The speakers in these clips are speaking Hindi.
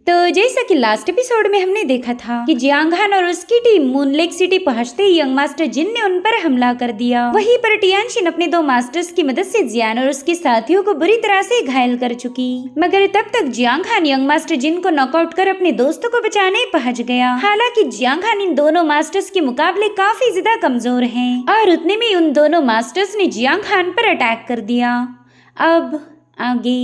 तो जैसा कि लास्ट एपिसोड में हमने देखा था कि जियांग हान और उसकी टीम मूनलेक सिटी पहुंचते ही यंग मास्टर जिन ने उन पर हमला कर दिया। वहीं पर टियानशिन अपने 2 मास्टर्स की मदद से जियान और उसके साथियों को बुरी तरह से घायल कर चुकी, मगर तब तक जियांग हान यंग मास्टर जिन को नॉकआउट कर अपने दोस्तों को बचाने पहुंच गया। हालांकि जियांग हान इन दोनों मास्टर्स के मुकाबले काफी ज्यादा कमजोर है और उतने में उन दोनों मास्टर्स ने जियांग हान पर अटैक कर दिया। अब आगे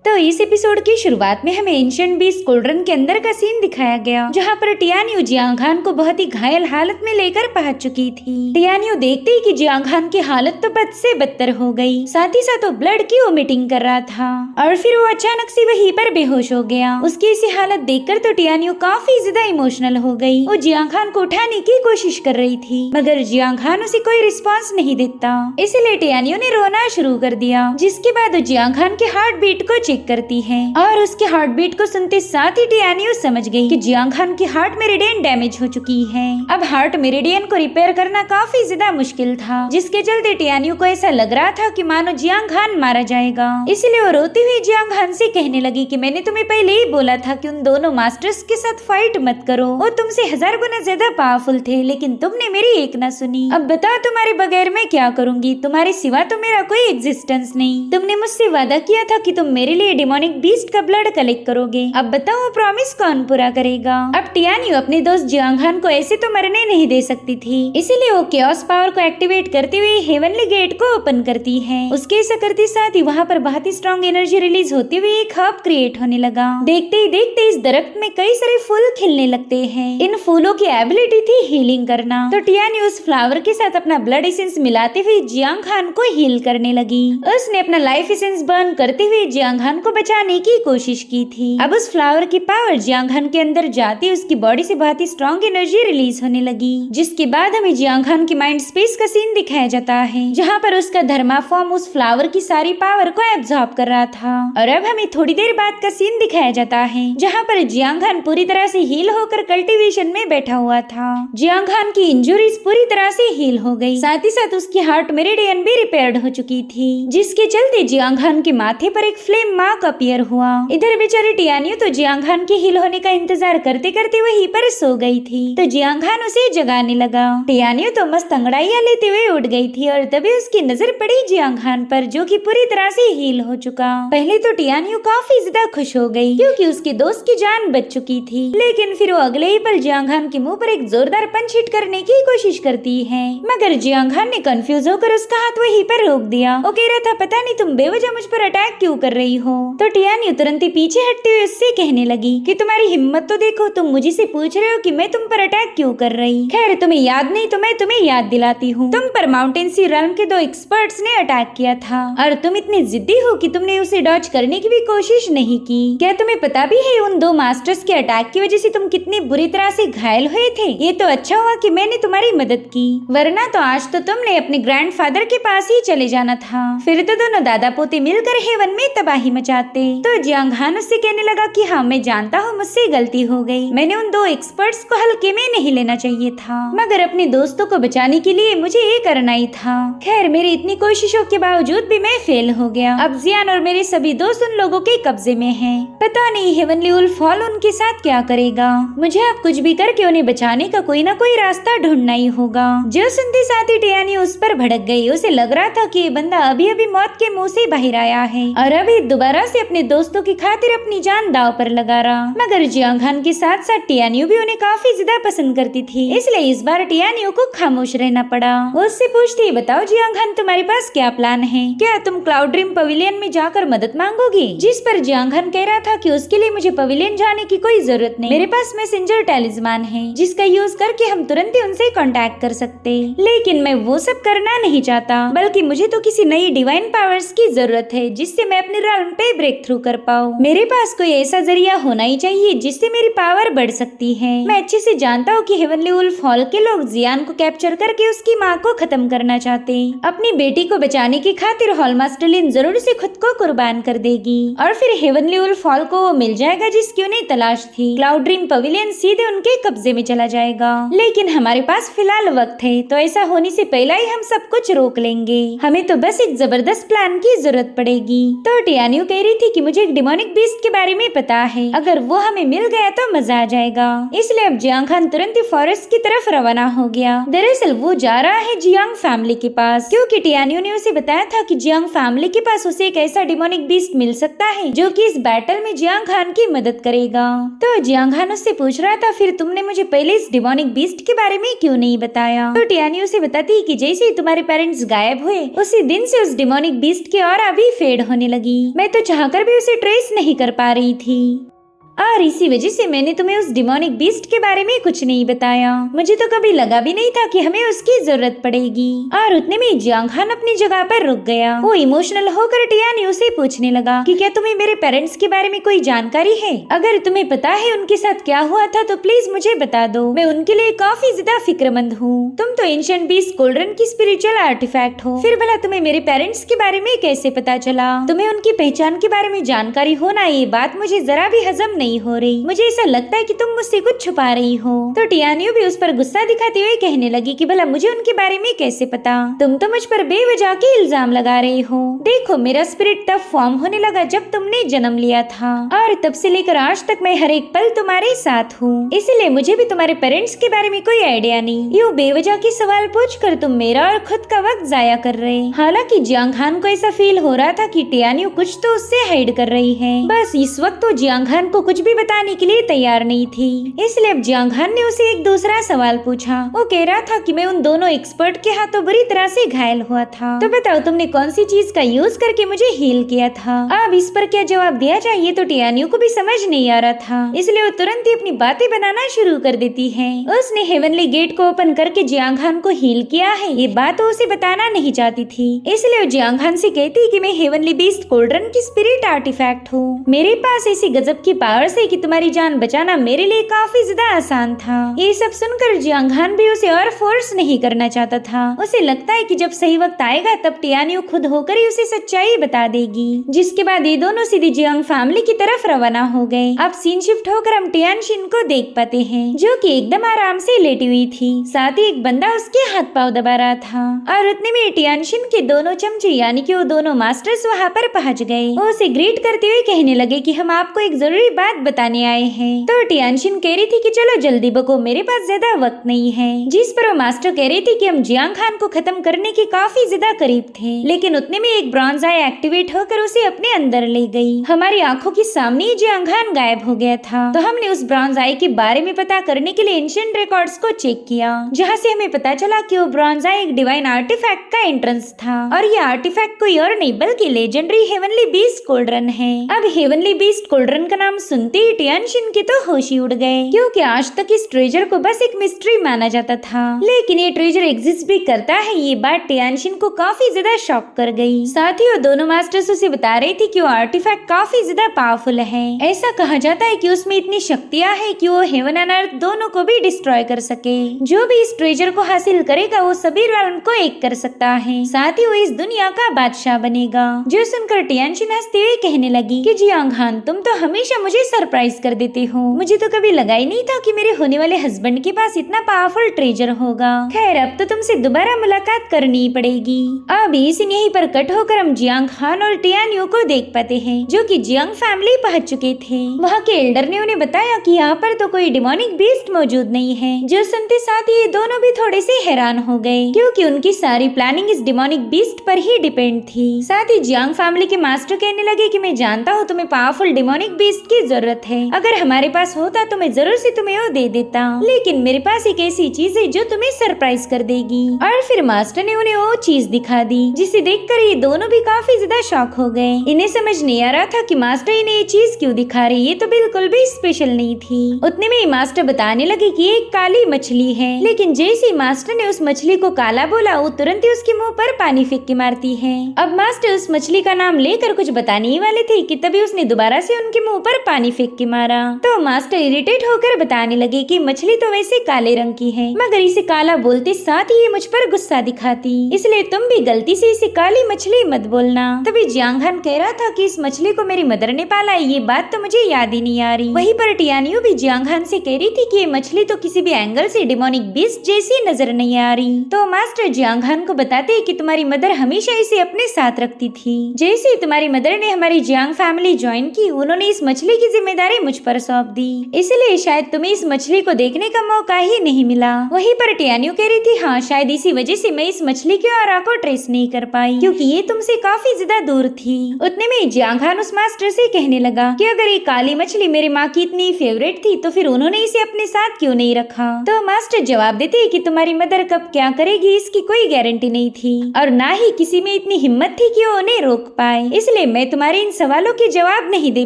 तो इस एपिसोड की शुरुआत में हमें एंशिएंट बीस्ट कोल्ड्रन के अंदर का सीन दिखाया गया, जहां पर टियान्यू जियांग हान को बहुत ही घायल हालत में लेकर पहुंच चुकी थी। टियान्यू देखते ही कि जियांग हान की हालत तो बद से बदतर हो गई, साथ ही साथ वो ब्लड की वोमिटिंग कर रहा था और फिर वो अचानक से वहीं पर बेहोश हो गया। उसकी ऐसी हालत देखकर तो टियान्यू काफी ज्यादा इमोशनल हो गई। वो जियांग हान को उठाने की कोशिश कर रही थी, मगर जियांग हान उसे कोई रिस्पॉन्स नहीं देता, इसीलिए टियान्यू ने रोना शुरू कर दिया। जिसके बाद वो जियांग हान के हार्ट बीट को चेक करती है और उसके हार्ट बीट को सुनते साथ ही टियान्यू समझ गई कि जियांग हान की हार्ट मेरिडियन डैमेज हो चुकी है। अब हार्ट मेरिडियन को रिपेयर करना काफी ज्यादा मुश्किल था, जिसके चलते टियान्यू को ऐसा लग रहा था कि मानो जियांग हान मारा जाएगा। इसलिए वो रोती हुई जियांग हान से कहने लगी कि मैंने तुम्हें पहले ही बोला था कि उन दोनों मास्टर्स के साथ फाइट मत करो, वो तुमसे 1000 गुना ज्यादा पावरफुल थे, लेकिन तुमने मेरी एक ना सुनी। अब बताओ तुम्हारे बगैर मैं क्या करूंगी, तुम्हारे सिवा तो मेरा कोई एग्जिस्टेंस नहीं। तुमने मुझसे वादा किया था कि तुम मेरे लिए डिमोनिक बीस्ट का ब्लड कलेक्ट करोगे, अब बताओ वो प्रॉमिस कौन पूरा करेगा। अब टियान्यू अपने दोस्त जियांग हान को ऐसे तो मरने नहीं दे सकती थी, इसीलिए वो केओस पावर को एक्टिवेट करते हुए हेवनली गेट को ओपन करती है। उसके ऐसा करते साथ ही वहाँ पर बहुत ही स्ट्रॉन्ग एनर्जी रिलीज होती हुई एक हब क्रिएट होने लगा। देखते ही देखते इस दरख्त में कई सारे फूल खिलने लगते हैं। इन फूलों की एबिलिटी थी हीलिंग करना, तो टियान्यू उस फ्लावर के साथ अपना ब्लड एसेंस मिलाते हुए जियांग हान को हील करने लगी। उसने अपना लाइफ एसेंस बर्न करते हुए जियांग हान को बचाने की कोशिश की थी। अब उस फ्लावर की पावर जियांग हान के अंदर जाती उसकी बॉडी से बहुत ही स्ट्रॉन्ग एनर्जी रिलीज होने लगी, जिसके बाद हमें जियांग हान की माइंड स्पेस का सीन दिखाया जाता है, जहाँ पर उसका धर्मा फॉर्म उस फ्लावर की सारी पावर को एब्जॉर्ब कर रहा था। और अब हमें थोड़ी देर बाद का सीन दिखाया जाता है, जहाँ पर जियांग हान पूरी तरह से हील होकर कल्टीवेशन में बैठा हुआ था। जियांग हान की इंजुरीज पूरी तरह से हील हो गई, साथ ही साथ उसकी हार्ट मेरिडियन भी रिपेयर्ड हो चुकी थी, जिसके चलते जियांग हान के माथे पर एक फ्लेम मार्क अपीयर हुआ। इधर बेचारी टियान्यू तो जियांग हान के हील होने का इंतजार करते करते वहीं पर सो गई थी, तो जियांग हान उसे जगाने लगा। टियान्यू तो मस्त अंगड़ाइयां लेते हुए उठ गई थी और तभी उसकी नजर पड़ी जियांग हान पर, जो कि पूरी तरह से हील हो चुका। पहले तो टियान्यू काफी ज्यादा खुश हो गई, क्योंकि उसके दोस्त की जान बच चुकी थी, लेकिन फिर वो अगले ही पल जियांग हान के मुंह पर एक जोरदार पंच हिट करने की कोशिश करती है, मगर जियांग हान ने कंफ्यूज होकर उसका हाथ वहीं पर रोक दिया। वो कह रहा था पता नहीं तुम बेवजह मुझ पर अटैक क्यों कर रही हो। तो टियान्यू तुरंत ही पीछे हटते हुए उससे कहने लगी कि तुम्हारी हिम्मत तो देखो, तुम मुझे से पूछ रहे हो कि मैं तुम पर अटैक क्यों कर रही। खैर तुम्हें याद नहीं तो मैं तुम्हें याद दिलाती हूँ, तुम पर माउंटेन सी रन के 2 एक्सपर्ट्स ने अटैक किया था और तुम इतनी जिद्दी हो कि तुमने उसे डॉज करने की भी कोशिश नहीं की। क्या तुम्हें पता भी है उन 2 मास्टर्स के अटैक की वजह से तुम कितनी बुरी तरह से घायल हुए थे। ये तो अच्छा हुआ कि मैंने तुम्हारी मदद की, वरना तो आज तो तुमने अपने ग्रैंडफादर के पास ही चले जाना था, फिर तो दोनों दादा पोते मिलकर हेवन में तबाही मचाते। तो जियांग हान उससे कहने लगा कि हाँ मैं जानता हूँ मुझसे गलती हो गई, मैंने उन 2 एक्सपर्ट्स को हल्के में नहीं लेना चाहिए था, मगर अपने दोस्तों को बचाने के लिए मुझे ये करना ही था। खैर मेरी इतनी कोशिशों के बावजूद भी मैं फेल हो गया। अब जियान और मेरे सभी दोस्त उन लोगों के कब्जे में हैं। पता नहीं हेवनली वुल्फ हॉल उनके साथ क्या करेगा। मुझे अब कुछ भी करके उन्हें बचाने का कोई ना कोई रास्ता ढूंढना ही होगा। जो सुनते साथ ही टियान्यू उस पर भड़क गई। उसे लग रहा था कि ये बंदा अभी अभी मौत के मुंह से बाहर आया है और अभी दोबारा से अपने दोस्तों की खातिर अपनी जान दांव पर लगा रहा। मगर जियांग हान के साथ साथ टियान्यू भी उन्हें काफी ज्यादा पसंद करती थी, इसलिए इस बार टियान्यू को खामोश रहना पड़ा। वो उससे पूछती बताओ जियांग हान तुम्हारे पास क्या प्लान है, क्या तुम क्लाउड ड्रीम पवेलियन में जाकर मदद मांगोगी। जिस पर जियांग हान कह रहा था कि उसके लिए मुझे पवेलियन जाने की कोई जरूरत नहीं, मेरे पास मैसेंजर टैलिस्मान है जिसका यूज करके हम तुरंत ही उनसे कांटेक्ट कर सकते। लेकिन मैं वो सब करना नहीं चाहता, बल्कि मुझे तो किसी नई डिवाइन पावर्स की जरूरत है जिससे मैं अपने realm पे ब्रेक थ्रू कर पाऊँ। मेरे पास कोई ऐसा जरिया होना ही चाहिए जिससे मेरी पावर बढ़ सकती है। मैं अच्छे से जानता हूँ कि हेवनली वुल्फ हॉल के लोग जियान को कैप्चर करके उसकी माँ को खत्म करना चाहते। अपनी बेटी को बचाने की खातिर हॉल मास्टर लिन जरूर से खुद को कुर्बान कर देगी और फिर हेवनली वुल्फ हॉल को वो मिल जाएगा जिसकी उन्हें तलाश थी। क्लाउड ड्रीम पवेलियन सीधे उनके कब्जे में चला जाएगा। लेकिन हमारे पास फिलहाल वक्त है, तो ऐसा होने से पहले ही हम सब कुछ रोक लेंगे। हमें तो बस एक जबरदस्त प्लान की जरूरत पड़ेगी। तो टियान्यू टियानियो कह रही थी कि मुझे एक डिमोनिक बीस्ट के बारे में पता है, अगर वो हमें मिल गया तो मजा आ जाएगा। इसलिए अब जियांग खान तुरंत ही फॉरेस्ट की तरफ रवाना हो गया। दरअसल वो जा रहा है जियांग फैमिली के पास, क्योंकि टियानियो ने उसे बताया था कि जियांग फैमिली के पास उसे एक ऐसा डिमोनिक बीस्ट मिल सकता है जो कि इस बैटल में जियांग खान की मदद करेगा। तो जियांग खान उससे पूछ रहा था, फिर तुमने मुझे पहले इस डिमोनिक बीस्ट के बारे में क्यों नहीं बताया? तो टियानियो उसे बताती कि जैसे ही तुम्हारे पेरेंट्स गायब हुए उसी दिन से उस डिमोनिक बीस्ट की ऑरा भी फेड होने लगी। मैं तो चाहकर भी उसे ट्रेस नहीं कर पा रही थी और इसी वजह से मैंने तुम्हें उस डिमोनिक बीस्ट के बारे में कुछ नहीं बताया। मुझे तो कभी लगा भी नहीं था कि हमें उसकी जरूरत पड़ेगी। और उतने में जियांग खान अपनी जगह पर रुक गया। वो इमोशनल होकर टियानियो से पूछने लगा कि क्या तुम्हें मेरे पेरेंट्स के बारे में कोई जानकारी है? अगर तुम्हें पता है उनके साथ क्या हुआ था तो प्लीज मुझे बता दो, मैं उनके लिए काफी ज्यादा फिक्रमंद हूँ। तुम तो एंशिएंट बीस्ट कोल्ड्रन की स्पिरिचुअल आर्टिफैक्ट हो, फिर भला तुम्हें मेरे पेरेंट्स के बारे में कैसे पता चला? तुम्हें उनकी पहचान के बारे में जानकारी होना, ये बात मुझे जरा भी हजम नहीं हो रही। मुझे ऐसा लगता है कि तुम मुझसे कुछ छुपा रही हो। तो टियानियो भी उस पर गुस्सा दिखाते हुए कहने लगी कि भला मुझे उनके बारे में कैसे पता? तुम तो मुझ पर बेवजह के इल्जाम लगा रहे हो। देखो, मेरा स्पिरिट तब फॉर्म होने लगा जब तुमने जन्म लिया था और तब से लेकर आज तक मैं हर एक पल तुम्हारे साथ हूँ। इसलिए मुझे भी तुम्हारे पेरेंट्स के बारे में कोई आइडिया नहीं। यूँ बेवजह के सवाल पूछकर तुम मेरा और खुद का वक्त जाया कर रहे। हालांकि जियांग खान को ऐसा फील हो रहा था कि टियानियो कुछ तो उससे हाइड कर रही है। बस इस वक्त तो जियांग खान को कुछ भी बताने के लिए तैयार नहीं थी। इसलिए अब जियांग खान ने उसे एक दूसरा सवाल पूछा। वो कह रहा था कि मैं उन दोनों एक्सपर्ट के हाथों बुरी तरह से घायल हुआ था, तो बताओ तुमने कौन सी चीज का यूज करके मुझे हील किया था? अब इस पर क्या जवाब दिया जाए ये तो टियानियो को भी समझ नहीं आ रहा था। इसलिए वो तुरंत ही अपनी बातें बनाना शुरू कर देती है। उसने हेवनली गेट को ओपन करके जियांग खान को हील किया है, ये बात वो उसे बताना नहीं चाहती थी। इसलिए वो जियांग खान से कहती कि मैं हेवनली बीस्ट कोल्ड्रन की स्पिरिट आर्टिफैक्ट हूँ। मेरे पास ऐसी गजब की पावर है कि तुम्हारी जान बचाना मेरे लिए काफी ज्यादा आसान था। ये सब सुनकर जियांग खान भी उसे और फोर्स नहीं करना चाहता था। उसे लगता है कि जब सही वक्त आएगा तब टियानियो खुद होकर ही उसे सच्चाई बता देगी। जिसके बाद ये दोनों सीधे जियांग फैमिली की तरफ रवाना हो गए। अब सीन शिफ्ट होकर हम टियानशिन को देख पाते हैं, जो कि एकदम आराम से लेटी हुई थी। साथ ही एक बंदा उसके हाथ पाँव दबा रहा था और उतने में टियानशिन के दोनों चमचे यानी कि वो दोनों मास्टर्स वहाँ पर पहुँच गए। वो उसे ग्रीट करते हुए कहने लगे कि हम आपको एक जरूरी बात बताने आए हैं। तो टियानशिन कह रही थी कि चलो जल्दी बको, मेरे पास ज्यादा वक्त नहीं है। जिस पर वो मास्टर कह रही थी कि हम जियांग खान को खत्म करने के काफी ज्यादा करीब थे, लेकिन उतने में एक ब्रॉन्ज आई एक्टिवेट होकर उसे अपने अंदर ले गई। हमारी आंखों के सामने ही जियांग खान गायब हो गया था। तो हमने उस ब्रॉन्ज आई के बारे में पता करने के लिए एंशिएंट रिकॉर्ड्स को चेक किया, जहाँ से हमें पता चला कि वो ब्रॉन्ज आई एक डिवाइन आर्टिफैक्ट का एंट्रेंस था और ये आर्टिफैक्ट कोई और नहीं बल्कि लेजेंडरी हेवनली बीस्ट कोल्ड्रन है। अब हेवनली बीस्ट कोल्ड्रन का नाम सुनते ही टियानशिन के तो होश ही उड़ गए, क्योंकि आज तक इस ट्रेजर को बस एक मिस्ट्री माना जाता था, लेकिन ये ट्रेजर एग्जिस्ट भी करता है। ये बात टियानशिन को काफी ज्यादा शॉक कर गई। साथ ही वो दोनों मास्टर्स उसे बता रही थी कि वो आर्टिफैक्ट काफी ज्यादा पावरफुल है। ऐसा कहा जाता है कि उसमें इतनी शक्तियां हैं कि वो हेवन एंड अर्थ दोनों को भी डिस्ट्रॉय कर सके। जो भी इस ट्रेजर को हासिल करेगा वो सभी realm को एक कर सकता है, साथ ही वो इस दुनिया का बादशाह बनेगा। जो सुनकर टियानशिन हंसते हुए कहने लगी कि जियांग खान, तुम तो हमेशा मुझे सरप्राइज कर देते हो। मुझे तो कभी लगा ही नहीं था कि मेरे होने वाले हस्बैंड के पास इतना पावरफुल ट्रेजर होगा। खैर, अब तो तुमसे दोबारा मुलाकात करनी पड़ेगी। अब इस यहीं पर कट होकर हम जियांग खान और टियानियो को देख पाते हैं, जो कि जियांग फैमिली पहुंच चुके थे। वहाँ के एल्डर ने उन्हें बताया कि यहाँ पर तो कोई डिमोनिक बीस्ट मौजूद नहीं है। जो सुनते साथ ये दोनों भी थोड़े से हैरान हो गए, क्योंकि उनकी सारी प्लानिंग इस डिमोनिक बीस्ट पर ही डिपेंड थी। साथ ही जियांग फैमिली के मास्टर कहने लगे कि मैं जानता हूँ तुम्हें पावरफुल डिमोनिक बीस्ट की जरूरत है। अगर हमारे पास होता तो मैं जरूर से तुम्हें वो दे देता, लेकिन मेरे पास एक ऐसी चीज है जो तुम्हें सरप्राइज कर देगी। और फिर मास्टर ने उन्हें वो चीज दिखा दी, जिसे देखकर ये दोनों भी काफी ज्यादा शॉक हो गए। इन्हें समझ नहीं आ रहा था कि मास्टर इन्हें ये चीज क्यों दिखा रही, ये तो बिल्कुल भी स्पेशल नहीं थी। उतने में मास्टर बताने लगे कि एक काली मछली है, लेकिन जैसे मास्टर ने उस मछली को काला बोला, वो तुरंत ही उसके मुंह पर पानी फेंक के मारती है। अब मास्टर उस मछली का नाम लेकर कुछ बताने ही वाले थे कि तभी उसने दोबारा से उनके मुंह पर पानी फेंक के मारा। तो मास्टर इरिटेट होकर बताने लगे कि मछली तो वैसे काले रंग की है, मगर इसे काला बोलते साथ ही ये मुझ पर गुस्सा दिखाती, इसलिए तुम भी गलती से इसे काली मछली मत बोलना। तभी जियांग हान कह रहा था कि इस मछली को मेरी मदर ने पाला है, ये बात तो मुझे याद ही नहीं आ रही। वहीं पर टियानियो भी जियांग हान से कह रही थी कि ये मछली तो किसी भी एंगल से डेमोनिक बीस्ट जैसी नजर नहीं आ रही। तो मास्टर जियांग हान को बताते कि तुम्हारी मदर हमेशा इसे अपने साथ रखती थी। जैसे ही तुम्हारी मदर ने हमारी जियांग फैमिली ज्वाइन की, उन्होंने इस मछली की जिम्मेदारी मुझ पर सौंप दी, इसलिए शायद तुम्हें इस मछली को देखने का मौका ही नहीं मिला। वहीं पर टियानियो कह रही थी हाँ, शायद इसी वजह से मैं इस मछली के ऑरा को ट्रेस नहीं कर पाई, क्योंकि ये तुमसे काफी ज्यादा दूर थी। उतने में जियांग हान उस मास्टर से कहने लगा कि अगर ये काली मछली मेरी माँ की इतनी फेवरेट थी तो फिर उन्होंने इसे अपने साथ क्यों नहीं रखा। तो मास्टर जवाब देते कि तुम्हारी मदर कब क्या करेगी इसकी कोई गारंटी नहीं थी, और ना ही किसी में इतनी हिम्मत थी कि वो उन्हें रोक पाए, इसलिए मैं तुम्हारे इन सवालों के जवाब नहीं दे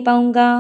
पाऊंगा।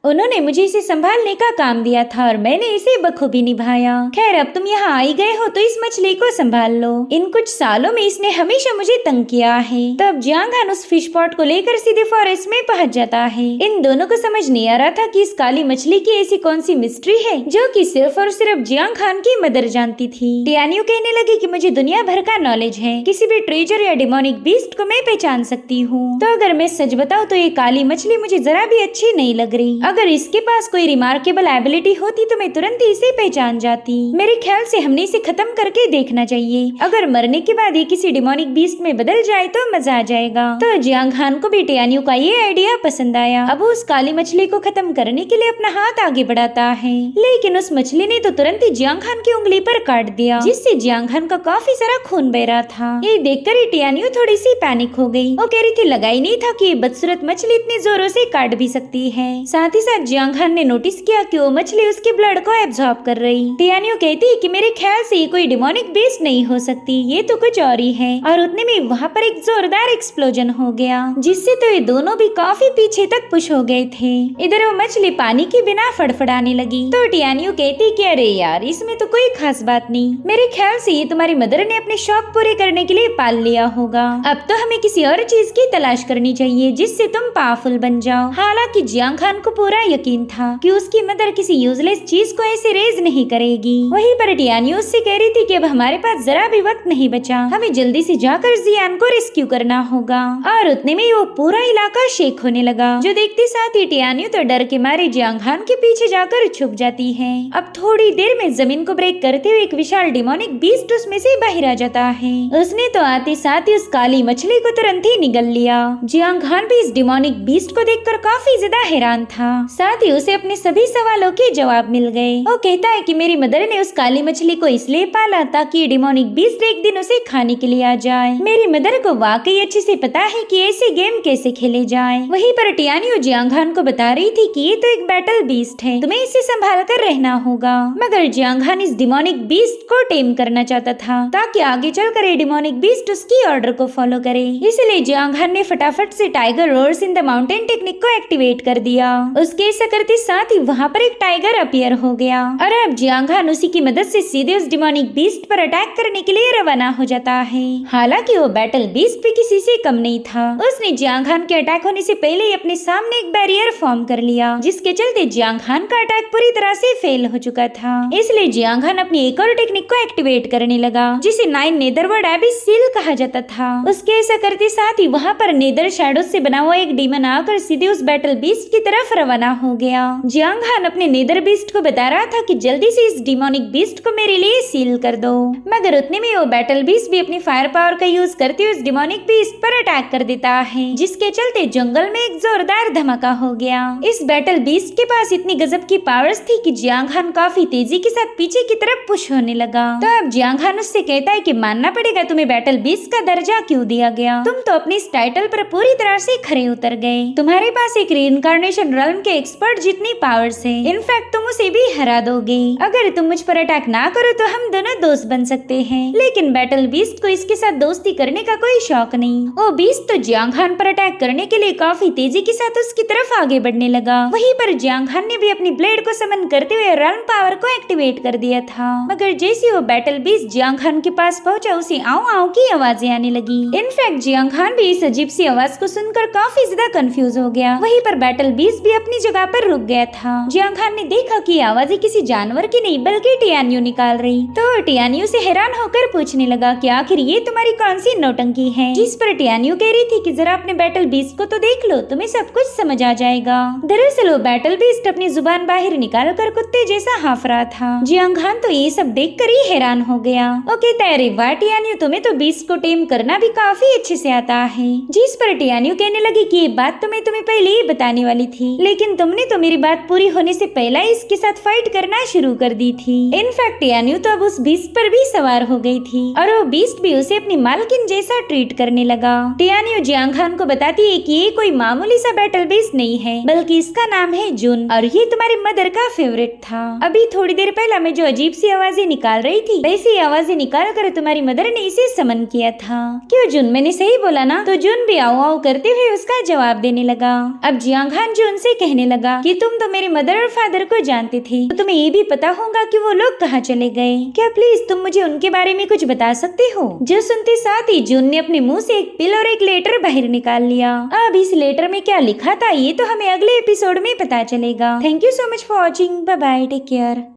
उन्होंने मुझे इसे संभालने का काम दिया था और मैंने इसे बखूबी निभाया। खैर, अब तुम यहाँ आई गए हो तो इस मछली को संभाल लो। इन कुछ सालों में इसने हमेशा मुझे तंग किया है। तब जियांग हान उस फिश पॉट को लेकर सीधे फॉरेस्ट में पहुँच जाता है। इन दोनों को समझ नहीं आ रहा था कि इस काली मछली की ऐसी कौन सी मिस्ट्री है जो कि सिर्फ और सिर्फ जियांग हान की मदर जानती थी। टियानियो कहने लगी कि मुझे दुनिया भर का नॉलेज है, किसी भी ट्रेजर या डिमोनिक बीस्ट को मैं पहचान सकती हूँ। तो अगर मैं सच बताऊँ तो ये काली मछली मुझे जरा भी अच्छी नहीं लग रही। अगर इसके पास कोई रिमार्केबल एबिलिटी होती तो मैं तुरंत ही इसे पहचान जाती। मेरे ख्याल से हमने इसे खत्म करके देखना चाहिए। अगर मरने के बाद ये किसी डिमोनिक बीस्ट में बदल जाए तो मजा आ जाएगा। तो जियांग हान को भी टियानियो का ये आइडिया पसंद आया। अब वो उस काली मछली को खत्म करने के लिए अपना हाथ आगे बढ़ाता है, लेकिन उस मछली ने तो तुरंत ही जियांग हान की उंगली पर काट दिया, जिससे जियांग हान का काफी सारा खून बह रहा था। ये देखकर ही टियानियो थोड़ी सी पैनिक हो गई। वो कह रही थी लगा ही नहीं था कि ये बदसूरत मछली इतनी जोरों से काट भी सकती है। साथ ही साथ जियांग हान ने नोटिस किया कि वो मछली उसके ब्लड को एब्जॉर्ब कर रही। टियानियो कहती है कि मेरे ख्याल से ये कोई डिमोनिक बीस्ट नहीं हो सकती, ये तो कुछ और ही है। और उतने में वहाँ पर एक जोरदार एक्सप्लोजन हो गया, जिससे तो ये दोनों भी काफी पीछे तक पुश हो गए थे। इधर वो मछली पानी के बिना फड़फड़ाने लगी। तो टियानियो कहती कि अरे यार, इसमें तो कोई खास बात नहीं, मेरे ख्याल से ये तुम्हारी मदर ने अपने शौक पूरे करने के लिए पाल लिया होगा। अब तो हमें किसी और चीज की तलाश करनी चाहिए जिससे तुम पावरफुल बन जाओ। हालांकि जियांग हान को पूरा यकीन था कि उसकी मदर किसी यूजलेस चीज को ऐसे रेज नहीं करेगी। वहीं पर टियानियो उससे कह रही थी कि अब हमारे पास जरा भी वक्त नहीं बचा, हमें जल्दी से जाकर जियान को रेस्क्यू करना होगा। और उतने में वो पूरा इलाका शेक होने लगा, जो देखते साथ ही टियानियो तो डर के मारे जियांग हान के पीछे जाकर छुप जाती है। अब थोड़ी देर में जमीन को ब्रेक करते हुए एक विशाल डिमोनिक बीस्ट उसमें से बाहर आ जाता है। उसने तो आते साथ ही उस काली मछली को तुरंत ही निगल लिया। जियांग हान भी इस डिमोनिक बीस्ट को देखकर काफी ज्यादा हैरान था। साथ ही उसे अपने सभी सवालों के जवाब मिल गए। वो कहता है कि मेरी मदर ने उस काली मछली को इसलिए पाला ताकि डिमोनिक बीस्ट एक दिन उसे खाने के लिए आ जाए। मेरी मदर को वाकई अच्छे से पता है कि ऐसे गेम कैसे खेले जाए। वहीं पर टियानियो जियांग हान को बता रही थी कि ये तो एक बैटल बीस्ट है, तुम्हें इसे संभाल कर रहना होगा। मगर जियांग हान इस डिमोनिक बीस्ट को टेम करना चाहता था ताकि आगे चलकर ये डिमोनिक बीस्ट उसकी ऑर्डर को फॉलो करे। इसलिए जियांग हान ने फटाफट से tiger roars in the mountain technique को एक्टिवेट कर दिया। उसके ऐसा करते साथ ही वहाँ पर एक टाइगर अपीयर हो गया और अब जियांग हान उसी की मदद से सीधे उस डिमोनिक बीस्ट पर अटैक करने के लिए रवाना हो जाता है। हालांकि वो बैटल बीस्ट भी किसी से कम नहीं था। उसने जियांग हान के अटैक होने से पहले ही अपने सामने एक बैरियर फॉर्म कर लिया, जिसके चलते जियांग हान का अटैक पूरी तरह से फेल हो चुका था। इसलिए जियांग हान अपनी एक और टेक्निक को एक्टिवेट करने लगा, जिसे 9 नेदरवर्ल्ड एबिस सील कहा जाता था। उसके ऐसा करते साथ ही वहाँ पर नेदर शैडो से बना हुआ एक डीमन आकर सीधे उस बैटल बीस्ट की तरफ रवाना हो गया। जियांग हान अपने नेदर बीस्ट को बता रहा था कि जल्दी से इस डिमोनिक बीस्ट को मेरे लिए सील कर दो। मगर उतने में वो बैटल बीस्ट भी अपनी फायर पावर का यूज करते हुए उस डिमोनिक बीस्ट पर अटैक कर देता है, जिसके चलते जंगल में एक जोरदार धमाका हो गया। इस बैटल बीस्ट के पास इतनी गजब की पावर्स थी कि जियांग हान काफी तेजी के साथ पीछे की तरफ पुश होने लगा। तो अब जियांग हान उससे कहता है कि मानना पड़ेगा तुम्हें बैटल बीस्ट का दर्जा क्यों दिया गया, तुम तो अपनी इस टाइटल पर पूरी तरह से खरे उतर गए। तुम्हारे पास एक रीइंकार्नेशन realm के एक्सपर्ट जितनी पावर्स है, इनफैक्ट तुम उसे भी हरा दोगे। अगर तुम मुझ पर अटैक ना करो तो हम दोनों दोस्त बन सकते हैं। लेकिन बैटल बीस्ट को इसके साथ दोस्ती करने का कोई शौक नहीं। वो बीस्ट तो जियांग हान पर अटैक करने के लिए काफी तेजी के साथ उसकी तरफ आगे बढ़ने लगा। वहीं पर जियांग हान ने भी अपनी ब्लेड को समन करते हुए realm पावर को एक्टिवेट कर दिया था। मगर जैसे वो बैटल बीस्ट जियांग हान के पास पहुंचा, उसे आऊ आऊ की आवाजें आने लगी। इनफैक्ट जियांग हान भी इस अजीब सी आवाज को सुनकर काफी ज्यादा कंफ्यूज हो गया। वहीं पर बैटल बीस्ट भी अपनी अपनी जगह पर रुक गया था। जियांग खान ने देखा कि आवाजें किसी जानवर की नहीं बल्कि टियान्यू निकाल रही, तो टियान्यू से हैरान होकर पूछने लगा कि आखिर ये तुम्हारी कौन सी नौटंकी है। जिस पर टियान्यू कह रही थी कि जरा अपने बैटल बीस्ट को तो देख लो, तुम्हें सब कुछ समझ आ जाएगा। दरअसल वो बैटल बीस्ट अपनी जुबान बाहर निकाल कर कुत्ते जैसा हाँफ रहा था। जियांग खान तो ये सब देख कर ही हैरान हो गया। वो कहता है, अरे वाह टियान्यू, तुम्हें तो बीस्ट को टेम करना भी काफी अच्छे से आता है। जिस पर टियान्यू कहने लगी कि ये बात तो मैं तुम्हें पहले ही बताने वाली थी, लेकिन तुमने तो मेरी बात पूरी होने से पहले इसके साथ फाइट करना शुरू कर दी थी। इनफैक्ट टियान्यू तो अब उस बीस्ट पर भी सवार हो गई थी और वो बीस्ट भी उसे अपनी मालकिन जैसा ट्रीट करने लगा। टियान्यू जियांग खान को बताती है कि ये कोई मामूली सा बैटल बीस्ट नहीं है, बल्कि इसका नाम है जुन और ये तुम्हारी मदर का फेवरेट था। अभी थोड़ी देर पहले मैं जो अजीब सी आवाजें निकाल रही थी, वैसी आवाजें निकाल कर तुम्हारी मदर ने इसे समन किया था। क्यों जुन, मैंने सही बोला ना? तो जुन भी आओ आओ करते हुए उसका जवाब देने लगा। अब जियांग खान जुन से कहने लगा कि तुम तो मेरे मदर और फादर को जानते थे, तो तुम्हें ये भी पता होगा कि वो लोग कहाँ चले गए। क्या प्लीज तुम मुझे उनके बारे में कुछ बता सकते हो? जो सुनते साथ ही जुन ने अपने मुंह से एक पिल और एक लेटर बाहर निकाल लिया। अब इस लेटर में क्या लिखा था ये तो हमें अगले एपिसोड में पता चलेगा। Thank you so much for watching. Bye bye, take care.